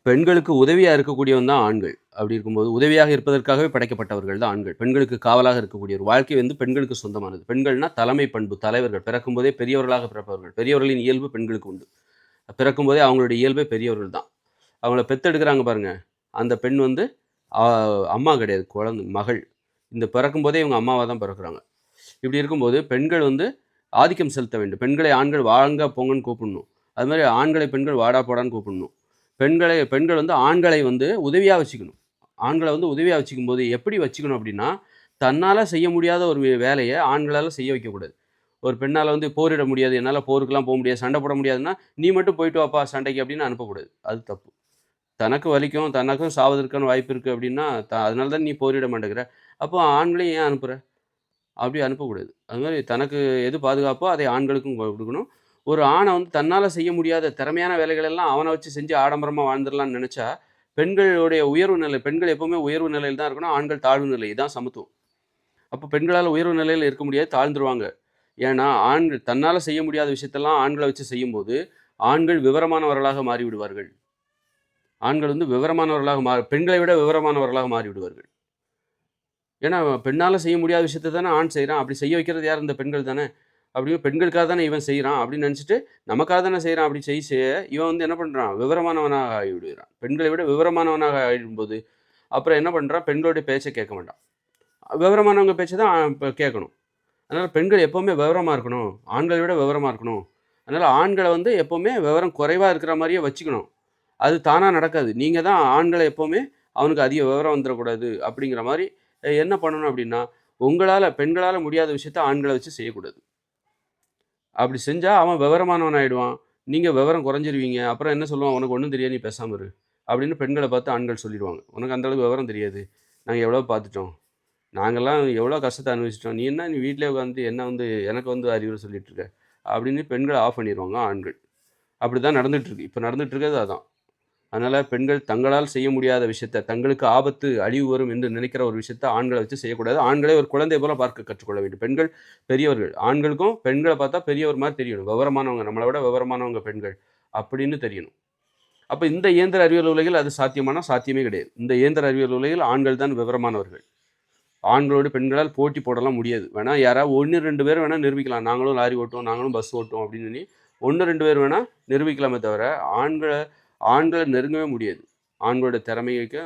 பெண்களுக்கு உதவியா இருக்கக்கூடியவன் தான் ஆண்கள். அப்படி இருக்கும்போது, உதவியாக இருப்பதற்காகவே படைக்கப்பட்டவர்கள் தான் ஆண்கள். பெண்களுக்கு காவலாக இருக்கக்கூடிய ஒரு வாழ்க்கை பெண்களுக்கு சொந்தமானது. பெண்கள்னா தலைமை பண்பு, தலைவர்கள். பிறக்கும்போதே பெரியவர்களாக பிறப்பவர்கள். பெரியவர்களின் இயல்பு பெண்களுக்கு உண்டு. பிறக்கும்போதே அவங்களுடைய இயல்பே பெரியவர்கள் தான். அவங்கள பெத்தெடுக்குறாங்க பாருங்க. அந்த பெண் அ அம்மா கிடையாது. மகள். இந்த பிறக்கும்போதே இவங்க அம்மாவா தான் பிறக்குறாங்க. இப்படி இருக்கும்போது பெண்கள் ஆதிக்கம் செலுத்த வேண்டும். பெண்களை ஆண்கள் வாங்க, போங்கன்னு கூப்பிடணும். அது மாரி ஆண்களை பெண்கள் வாடா, போடான்னு கூப்பிடணும். பெண்கள் ஆண்களை உதவியா வச்சுக்கணும். ஆண்கள உதவியா வச்சுக்கும்போது எப்படி வச்சுக்கணும் அப்படின்னா, தன்னால செய்ய முடியாத ஒரு வேலைய ஆண்களால செய்ய வைக்கக்கூடாது. ஒரு பெண்ணால போரிட முடியாது, என்னால போருக்குலாம் போ முடியாது, சண்டை போட முடியாதுன்னா, "நீ மட்டும் போயிட்டு வாப்பா சண்டைக்கு" அப்படின்னு அனுப்பக்கூடாது. அது தப்பு. தனக்கு வலிக்கும், தனக்கும் சாவதற்கான வாய்ப்பு இருக்கு அப்படின்னா, அதனால தான் நீ போரிட மாட்டேங்கிற. அப்போ ஆண்களையும் ஏன் அனுப்புற? அப்படி அனுப்பக்கூடாது. அது மாரி தனக்கு எது பாதுகாப்போ அதை ஆண்களுக்கும் குடுக்கணும். ஒரு ஆண தன்னால செய்ய முடியாத திறமையான வேலைகள் எல்லாம் அவன வச்சு செஞ்சு ஆடம்பரமா வாழ்ந்துரலாம்னு நெனச்சா, பெண்கள் எப்பவுமே உயர்வு நிலையில தான் இருக்கணும். ஆண்கள் தாழ்வு நிலை. இதான் சமத்துவம். அப்ப பெண்களால உயர்வு நிலையில இருக்க முடியாது. தாழ்ந்துருவாங்க. ஏன்னா, ஆண்கள் தன்னால செய்ய முடியாத விஷயத்தெல்லாம் ஆண்கள வச்சு செய்யும்போது, ஆண்கள் விவரமானவர்களாக மாறிவிடுவார்கள். ஆண்கள் விவரமானவர்களாக பெண்களை விட விவரமானவர்களாக மாறிவிடுவார்கள். ஏன்னா, பெண்ணால செய்ய முடியாத விஷயத்த தானே ஆண் செய்றான். அப்படி செய்ய வைக்கிறது யார்? இந்த பெண்கள் தானே. அப்படியும் பெண்களுக்காக தானே இவன் செய்றான் அப்படின்னு நெனச்சுட்டு, நமக்காக தானே செய்றான் அப்படி செய்ய இவன் என்ன பண்றான்? விவரமானவனாக ஆகிவிடுகிறான். பெண்களை விட விவரமானவனாக ஆயிடும்போது, அப்புறம் என்ன பண்றான்? பெண்களுடைய பேச்ச கேட்க மாட்டான். விவரமானவங்க பேச்ச தான் கேட்கணும். அதனால பெண்கள் எப்பவுமே விவரமா இருக்கணும். ஆண்களை விட விவரமா இருக்கணும். அதனால ஆண்கள எப்பவுமே விவரம் குறைவா இருக்கிற மாரியே வச்சுக்கணும். அது தானா நடக்காது. நீங்க தான் ஆண்கள எப்பவுமே அவனுக்கு அதிக விவரம் வந்துரக்கூடாது அப்படிங்கிற மாரி என்ன பண்ணணும் அப்படின்னா, பெண்களால முடியாத விஷயத்த ஆண்கள வச்சு செய்யக்கூடாது. அப்படி செஞ்சா அவன் விவரமானவன் ஆயிடுவான். நீங்க விவரம் குறைஞ்சிருவீங்க. அப்புறம் என்ன சொல்லுவான்? "உனக்கு ஒண்ணும் தெரியாது. நீ பேசாம இரு." அப்படின்னு பெண்கள பார்த்து ஆண்கள் சொல்லிருவாங்க. "உனக்கு அந்த அளவுக்கு விவரம் தெரியாது. நாங்க எவ்வளவோ பார்த்துட்டோம். நாங்கலாம் எவ்வளோ கஷ்டத்த அனுபவிச்சுட்டோம். நீ வீட்லயே உட்காந்து என்ன எனக்கு அறிவுரை சொல்லிட்டு இருக்க?" அப்படின்னு பெண்கள ஆஃப் பண்ணிருவாங்க ஆண்கள். அப்படிதான் நடந்துட்டு இருக்கு. இப்ப நடந்துட்டு இருக்கிறது அதான். அதனால பெண்கள் தங்களால் செய்ய முடியாத விஷயத்த, தங்களுக்கு ஆபத்து, அழிவு வரும் என்று நினைக்கிற ஒரு விஷயத்த ஆண்கள வச்சு செய்யக்கூடாது. ஆண்களே ஒரு குழந்தை போல பார்க்க கற்றுக்கொள்ள வேண்டும். பெண்கள் பெரியவர்கள். ஆண்களுக்கும் பெண்கள பார்த்தா பெரியவர் மாரி தெரியணும். விவரமானவங்க, நம்மள விட விவரமானவங்க பெண்கள் அப்படின்னு தெரியணும். அப்ப இந்த இயந்திர அறிவியல் உலகில் அது சாத்தியமானா? சாத்தியமே கிடையாது. இந்த இயந்திர அறிவியல் உலகில் ஆண்கள் தான் விவரமானவர்கள். ஆண்களோடு பெண்களால் போட்டி போடலாம் முடியாது. வேணா யாராவது 1, 2 பேர் வேணா நிரூபிக்கலாம். நாங்களும் லாரி ஓட்டுவோம், நாங்களும் பஸ் ஓட்டுவோம் அப்படின்னு சொல்லி 1, 2 பேர் வேணா நிரூபிக்கலாமே தவிர, ஆண்கள ஆண்கள நெருங்கவே முடியாது. ஆண்களோட திறமைக்கு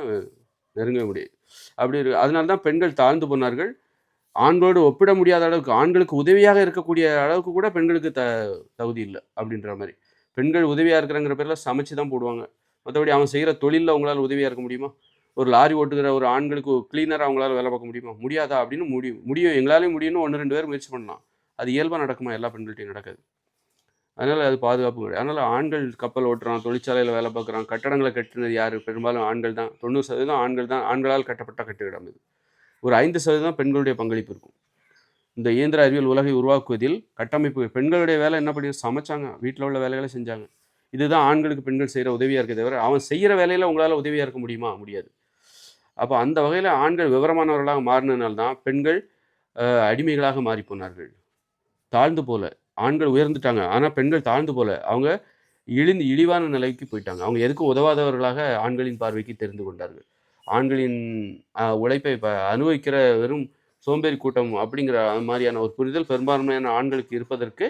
நெருங்கவே முடியாது. அப்படி இருக்கு. அதனால தான் பெண்கள் தாழ்ந்து போனார்கள். ஆண்களோடு ஒப்பிட முடியாத அளவுக்கு, ஆண்களுக்கு உதவியாக இருக்கக்கூடிய அளவுக்கு கூட பெண்களுக்கு தகுதி இல்ல. அப்படின்ற மாரி. பெண்கள் உதவியா இருக்கிறாங்கிற பேர்ல சமைச்சு தான் போடுவாங்க. மத்தபடி அவன் செய்ற தொழில்ல உங்களால உதவியா இருக்க முடியுமா? ஒரு லாரி ஓட்டுகிற ஒரு ஆண்களுக்கு கிளீனரா அவங்களால வேலை பார்க்க முடியுமா? முடியாதா? அப்படின்னு முடியும். முடியும். எங்களாலயும் முடியும்னு 1, 2 பேர் முயற்சி பண்ணலாம். அது இயல்பா நடக்குமா? எல்லா பெண்கள்ட்டயும் நடக்காது. அதனால அது பாதுகாப்பு கிடையாது. அதனால ஆண்கள் கப்பல் ஓட்டுறான், தொழிற்சாலையில வேலை பார்க்குறான், கட்டடங்கள கட்டுனது யாரு? பெரும்பாலும் ஆண்கள் தான். 90% ஆண்கள் தான். ஆண்களால் கட்டப்பட்ட கட்டிடம் இது. ஒரு 5% பெண்களுடைய பங்களிப்பு இருக்கும். இந்த இயந்திர அறிவியல் உலகை உருவாக்குவதில் கட்டமைப்பு பெண்களுடைய வேலை என்ன பண்ணி சமைச்சாங்க. வீட்ல உள்ள வேலைகள செஞ்சாங்க. இதுதான் ஆண்களுக்கு பெண்கள் செய்ற உதவியா இருக்கே தவிர, அவன் செய்யற வேலையில உங்களால உதவியா இருக்க முடியுமா? முடியாது. அப்ப அந்த வகையில ஆண்கள் விவரமானவர்களாக மாறுனதுனால தான் பெண்கள் அடிமைகளாக மாறிப் போனார்கள். தாழ்ந்து போல. ஆண்கள் உயர்ந்துட்டாங்க. ஆனா பெண்கள் தாழ்ந்து போல. அவங்க இழிவான நிலைக்கு போயிட்டாங்க. அவங்க எதுக்கும் உதவாதவர்களாக ஆண்களின் பார்வைக்கு தெரிந்து கொண்டார்கள். ஆண்களின் உழைப்பை அனுபவிக்கிற வெறும் சோம்பேறி கூட்டம் அப்படிங்கிற மாரியான ஒரு புரிதல் பெரும்பான்மையான ஆண்களுக்கு இருப்பதற்கு,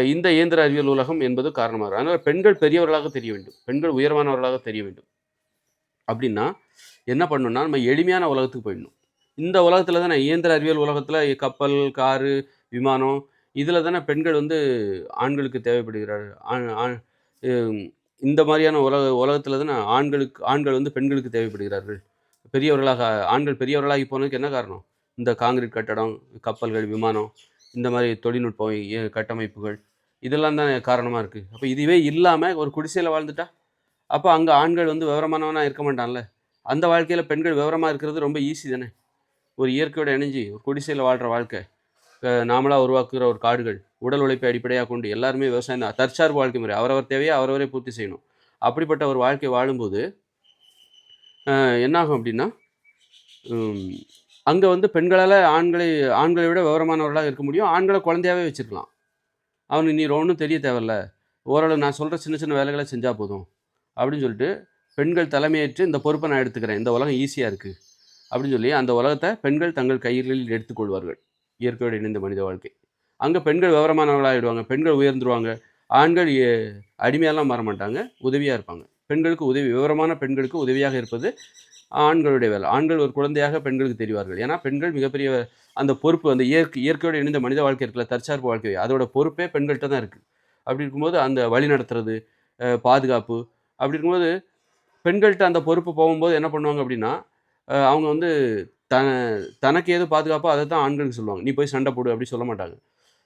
இந்த இயந்திர அறிவியல் உலகம் என்பது காரணமாக அதனால பெண்கள் பெரியவர்களாக தெரிய வேண்டும். பெண்கள் உயர்வானவர்களாக தெரிய வேண்டும். அப்படின்னா, என்ன பண்ணணும்னா, நம்ம எளிமையான உலகத்துக்கு போயிடணும். இந்த உலகத்தில தானே இயந்திர அறிவியல் உலகத்தில கப்பல், காரு, விமானம் இதில தானே பெண்கள் ஆண்களுக்கு தேவைப்படுகிறார்கள். ஆண் ஆண் ம் இந்த மாரியான உலகத்தில தானே ஆண்கள் பெண்களுக்கு தேவைப்படுகிறார்கள். பெரியவர்களாக ஆண்கள் பெரியவர்களாகி போனதுக்கு என்ன காரணம்? இந்த கான்கிரீட் கட்டடம், கப்பல்கள், விமானம் இந்த மாரி தொழில்நுட்பம், கட்டமைப்புகள் இதெல்லாம் தானே காரணமா இருக்கு. அப்ப இதுவே இல்லாம ஒரு குடிசையில வாழ்ந்துட்டா? அப்ப அங்க ஆண்கள் விவரமானவனா இருக்க மாட்டான்ல. அந்த வாழ்க்கையில பெண்கள் விவரமா இருக்கிறது ரொம்ப ஈஸி தானே. ஒரு இயற்கையோட இணைஞ்சு ஒரு குடிசையில வாழ்ற வாழ்க்கை. நாமளா உருவாக்குகிற ஒரு காடுகள், உடல் உழைப்பை அடிப்படையாகக் கொண்டு எல்லாருமே விவசாயம் தான். தற்சார்பு வாழ்க்கை முறை. அவரவர் தேவைய அவரவரே பூர்த்தி செய்யணும். அப்படிப்பட்ட ஒரு வாழ்க்கை வாழும்போது, என்னாகும் அப்படின்னா, ம் அங்க பெண்களால ஆண்களை விட விவரமானவர்களா இருக்க முடியும். ஆண்கள குழந்தையாவே வச்சுக்கலாம். அவனுக்கு நீ ஒண்ணும் தெரிய தேவையில்ல. ஓரளவு நான் சொல்ற சின்ன சின்ன வேலைகள செஞ்சா போதும். அப்படின்னு சொல்லிட்டு பெண்கள் தலைமையேற்று இந்த பொறுப்பை நான் எடுத்துக்கிறேன், இந்த உலகம் ஈஸியாக இருக்குது அப்படின்னு சொல்லி அந்த உலகத்தை பெண்கள் தங்கள் கைகளில் எடுத்துக்கொள்வார்கள். இயற்கையோடு இணைந்த மனித வாழ்க்கை. அங்கே பெண்கள் விவரமானவர்களாகிடுவாங்க, பெண்கள் உயர்ந்துருவாங்க. ஆண்கள் அடிமையாலாம் மாற மாட்டாங்க, உதவியாக இருப்பாங்க. பெண்களுக்கு உதவி, விவரமான பெண்களுக்கு உதவியாக இருப்பது ஆண்களுடைய வேலை. ஆண்கள் ஒரு குழந்தையாக பெண்களுக்கு தெரிவார்கள். ஏன்னா பெண்கள் மிகப்பெரிய அந்த பொறுப்பு, அந்த இயற்கையோடு இணைந்த மனித வாழ்க்கை இருக்குல்ல, தற்சார்பு வாழ்க்கை, அதோட பொறுப்பே பெண்கள்கிட்ட தான் இருக்குது. அப்படி இருக்கும்போது அந்த வழி நடத்துறது, பாதுகாப்பு, அப்படி இருக்கும்போது பெண்கள்கிட்ட அந்த பொறுப்பு போகும்போது என்ன பண்ணுவாங்க அப்படின்னா, அவங்க வந்து த தனக்கு எது பாதுகாப்போ அதை தான் ஆண்களுக்கு சொல்லுவாங்க. நீ போய் சண்டை போடு அப்படி சொல்ல மாட்டாங்க.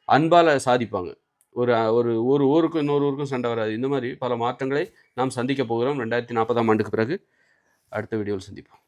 அன்பால் சாதிப்பாங்க. ஒரு ஒரு ஒரு ஊருக்கும் இன்னொரு ஊருக்கும் சண்டை வராது. இந்த மாதிரி பல மாற்றங்களை நாம் சந்திக்க போகிறோம் 2040ஆம் ஆண்டுக்கு பிறகு. அடுத்த வீடியோவில் சந்திப்போம்.